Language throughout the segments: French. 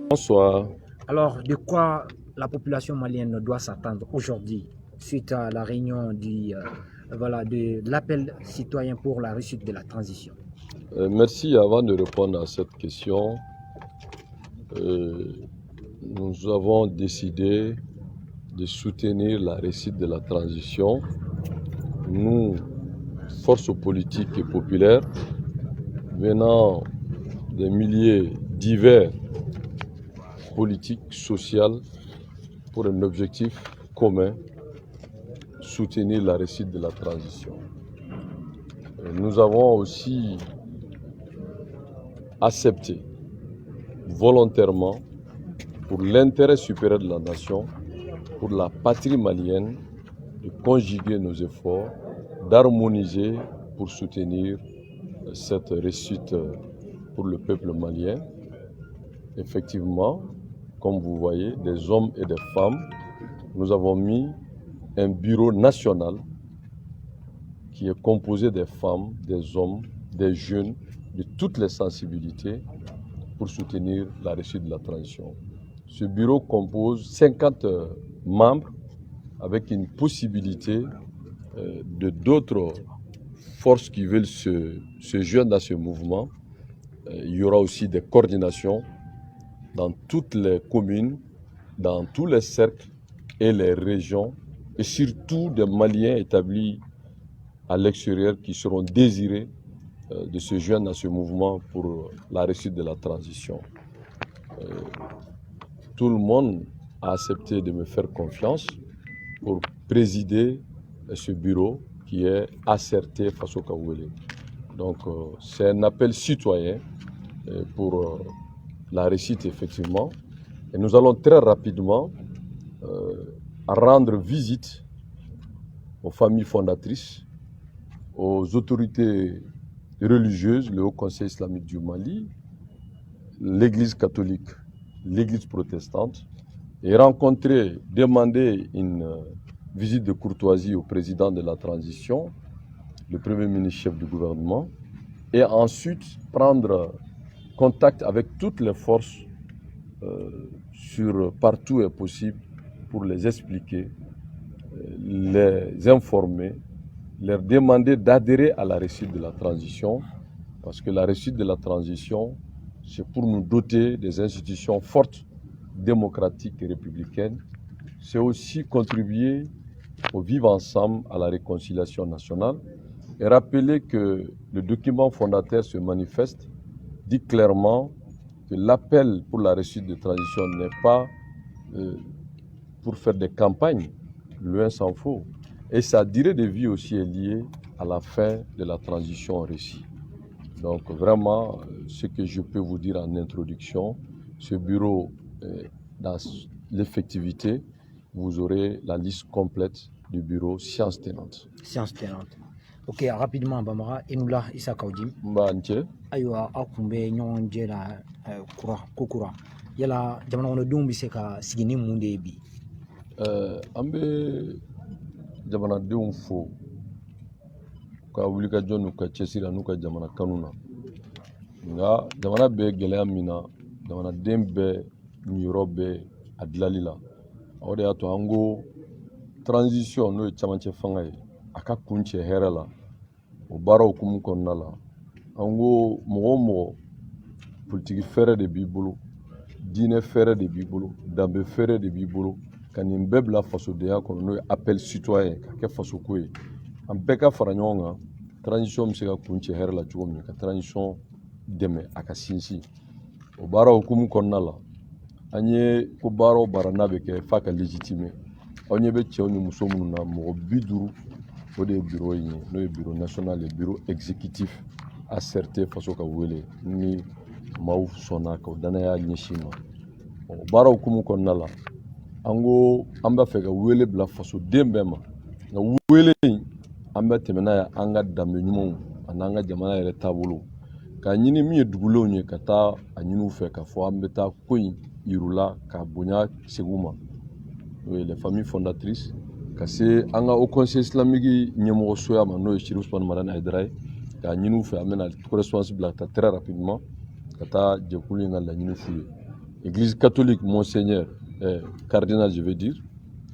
Bonsoir. Alors, de quoi la population malienne doit s'attendre aujourd'hui suite à la réunion de l'appel citoyen pour la réussite de la transition? Merci. Avant de répondre à cette question, nous avons décidé de soutenir la réussite de la transition. Nous, forces politiques et populaires, venant des milieux divers, politiques, sociaux, pour un objectif commun, soutenir la réussite de la transition. Nous avons aussi accepté volontairement, pour l'intérêt supérieur de la nation, pour la patrie malienne, de conjuguer nos efforts, d'harmoniser pour soutenir cette réussite pour le peuple malien. Effectivement, comme vous voyez, des hommes et des femmes, nous avons mis un bureau national qui est composé des femmes, des hommes, des jeunes, de toutes les sensibilités pour soutenir la réussite de la transition. Ce bureau compose 50 membres avec une possibilité de d'autres forces qui veulent se joindre à ce mouvement. Il y aura aussi des coordinations dans toutes les communes, dans tous les cercles et les régions, et surtout des Maliens établis à l'extérieur qui seront désirés de se joindre à ce mouvement pour la réussite de la transition. Tout le monde a accepté de me faire confiance pour présider ce bureau qui est asserté face au Kawele. Donc c'est un appel citoyen pour la réussite effectivement. Et nous allons très rapidement rendre visite aux familles fondatrices, aux autorités religieuses, le Haut Conseil islamique du Mali, l'Église catholique, l'Église protestante, et rencontrer, demander une visite de courtoisie au président de la transition, le Premier ministre chef du gouvernement, et ensuite prendre contact avec toutes les forces sur partout est possible pour les expliquer, les informer, leur demander d'adhérer à la réussite de la transition, parce que la réussite de la transition, c'est pour nous doter des institutions fortes, démocratiques et républicaines. C'est aussi contribuer au vivre ensemble, à la réconciliation nationale, et rappeler que le document fondateur se manifeste, dit clairement que l'appel pour la réussite de la transition n'est pas pour faire des campagnes, loin s'en faut. Et sa durée de vie aussi est liée à la fin de la transition réussie. Donc vraiment, ce que je peux vous dire en introduction, ce bureau, dans l'effectivité, vous aurez la liste complète du bureau sciences tenantes. Sciences tenantes. Ok, rapidement, Bamara, Enoula Issa Kaudim. Mbante. Aywa akumbe nyon jela kukura. Yala jamana wono dumbi seka sigini munde bi. Ambe jamanadenw fo ka wulikajɔ n'u ka cɛsiri n'u ka jamana kanu na nka jamana bɛ gɛlɛya min na jamanaden bɛɛ niyɔrɔ bɛ a dilali la o de y'a to an ko transition n'o ye camancɛ fanga ye a ka kun cɛ hɛrɛ la o baara hukumu kɔnɔna la an ko mɔgɔ o mɔgɔ politiki fɛɛrɛ de b'i bolo diinɛ fɛɛrɛ de b'i bolo danbe fɛɛrɛ de b'i bolo ka nin bɛɛ bila fasodenya kɔnɔ n'o ye appel citoyen ka kɛ fasoko ye an bɛɛ ka fara ɲɔgɔn kan transition bɛ se ka kun cɛ hɛrɛ la cogo min ka transition dɛmɛ a ka sinsin o baara hukumu kɔnɔna la an ye ko baara o baara n'a bɛ kɛ f'a ka légitimer aw ɲɛ bɛ cɛw ni muso minnu na mɔgɔ 50 o de ye bureau in ye n'o ye bureau national ye bureau exécutif asserté faso ka wele ni maaw sɔnna ka danaya ɲɛsin ma o baara hukumu kɔnɔna la an ko an b'a fɛ ka wele bila fasoden bɛɛ ma nka wele in an bɛ tɛmɛ n'a ye an ka danbe ɲumanw ani an ka jamana yɛrɛ taabolo k'a ɲini min ye dugulenw ye ka taa a ɲini u fɛ k'a fɔ an bɛ taa ko in yirula ka bonya segu ma n'o ye les familles fondatrices ka se an ka Haut Conseil islamique ɲɛmɔgɔsoya ma n'o ye Chérif Ousmane Madani Haidara ye k'a ɲini u fɛ an bɛna correspondance bila ka taa très rapidement ka taa jɛkulu in ka laɲini f'u ye Église catholique, Monseigneur, cardinal, je veux dire,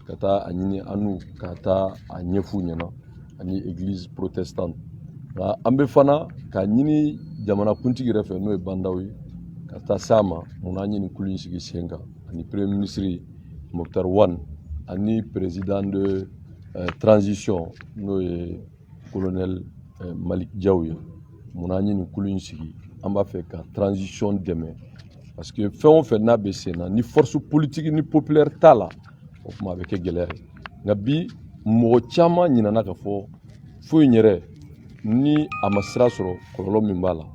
kata anini anu kata anyefu nyana, ani église protestante. Ambe fana ka nyini jamana kuntigi refe no e bandawi kata sama muna nyini kulin sigi senga ani premier ministre Mokhtar Wan ani président de transition no e colonel Malik Diaouye muna nyini kulin sigi amba fe ka transition deme parce que fɛn o fɛn n'a bɛ sen na ni force politique ni populaire t'a la o kuma a bɛ kɛ gɛlɛya ye nka bi mɔgɔ caman ɲinana ka fɔ foyi yɛrɛ ni a ma sira sɔrɔ kɔlɔlɔ min b'a la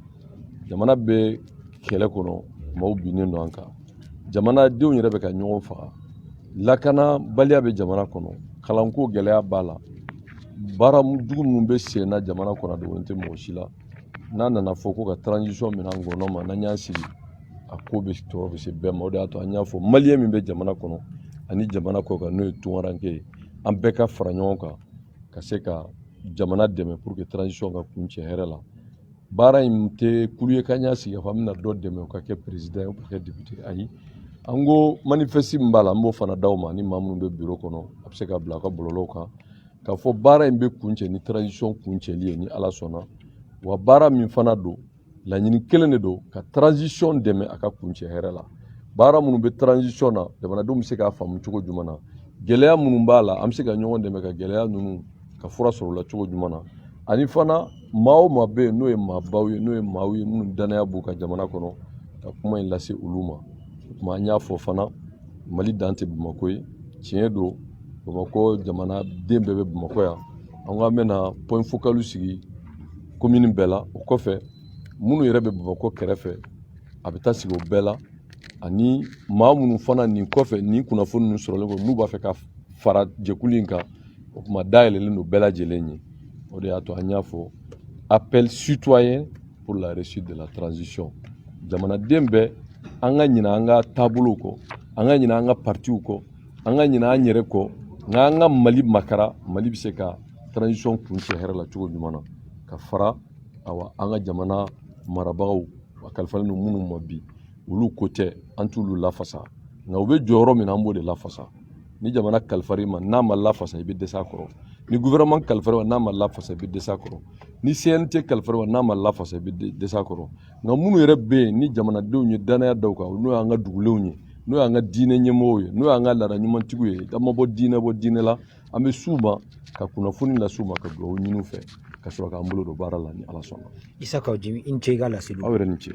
jamana bɛ kɛlɛ kɔnɔ maaw binnen don an kan jamanadenw yɛrɛ bɛ ka ɲɔgɔn faga lakanabaliya bɛ jamana kɔnɔ kalanko gɛlɛya b'a la baara jugu minnu bɛ sen na jamana kɔnɔ a dogolen tɛ mɔgɔ si la n'a nana fɔ ko ka transition minɛ an gɔnɔ ma n'an y'an sigi a ko bɛ tɔɔrɔ bɛ se bɛɛ ma o de y'a to an y'a fɔ maliyɛn min bɛ jamana kɔnɔ ani jamana kɔ kan n'o ye tunkaranke ye an bɛɛ ka fara ɲɔgɔn kan ka se ka jamana dɛmɛ pour que transition ka kun cɛ hɛrɛ la baara in tɛ kulu ye k'an y'a sigi k'a fɔ an bɛna dɔ dɛmɛ o ka kɛ président ye o ka kɛ député ayi an ko manifeste min b'a la an b'o fana d'aw ma ni maa minnu bɛ bureau kɔnɔ a bɛ se ka bila a ka bɔlɔlɔw kan k'a fɔ baara in bɛ kun cɛ ni transition kun cɛli ye ni ala sɔnna wa baara min fana don laɲini kelen de don ka transition dɛmɛ a ka kun cɛ hɛrɛ la baara minnu bɛ transition na jamanadenw bɛ se k'a faamu cogo jumɛn na gɛlɛya minnu b'a la an bɛ se ka ɲɔgɔn dɛmɛ ka gɛlɛya ninnu ka fura sɔrɔ o la cogo jumɛn na ani fana maa o maa bɛ yen n'o ye maabaw ye n'o ye maaw ye minnu danaya b'u ka jamana kɔnɔ ka kuma in lase olu ma o tuma an y'a fɔ fana mali dan tɛ bamakɔ ye tiɲɛ don bamakɔ jamana den bɛɛ bɛ bamakɔ yan an ko an bɛna point focal sigi commune bɛɛ la o kɔfɛ minnu yɛrɛ bɛ bamakɔ kɛrɛfɛ a bɛ taa sigi o bɛɛ la ani maa minnu fana nin kɔfɛ nin kunnafoni ninnu sɔrɔlen kɔ n'u b'a fɛ ka fara jɛkulu in kan o kuma dayɛlɛlen don bɛɛ lajɛlen ye o de y'a to an y'a fɔ appel citoyen pour la réussite de la transition jamanaden bɛɛ an ka ɲinɛ an ka taabolow kɔ an ka ɲinɛ an ka partiw kɔ an ka ɲinɛ an yɛrɛ kɔ nka an ka mali makara mali bɛ se ka transition kun cɛ hɛrɛ la cogo jumɛn na ka fara awa an ka jamana marabagaw a kalifalen don minnu ma bi olu ko tɛ an t'olu lafasa nka u bɛ jɔyɔrɔ min na an b'o de lafasa ni jamana kalifari ma n'a ma lafasa i bɛ dɛsɛ a kɔrɔ ni gouvernement kalifari ma n'a ma lafasa i bɛ dɛsɛ a kɔrɔ ni CNT kalifari ma n'a ma lafasa i bɛ dɛsɛ a kɔrɔ nka minnu yɛrɛ bɛ yen ni jamanadenw ye danaya da u kan n'o y'an ka dugulenw ye n'o y'an ka diinɛ ɲɛmɔgɔw ye n'o y'an ka laada ɲumantigiw ye an ma bɔ diinɛ la an bɛ s'u ma ka kunnafoni lase u ma ka dugawu ɲini u fɛ ka sɔrɔ k'an bolo don baara la ni ala sɔnna. Isaka Jimi in ce ga lasilu. Aw yɛrɛ ni ce.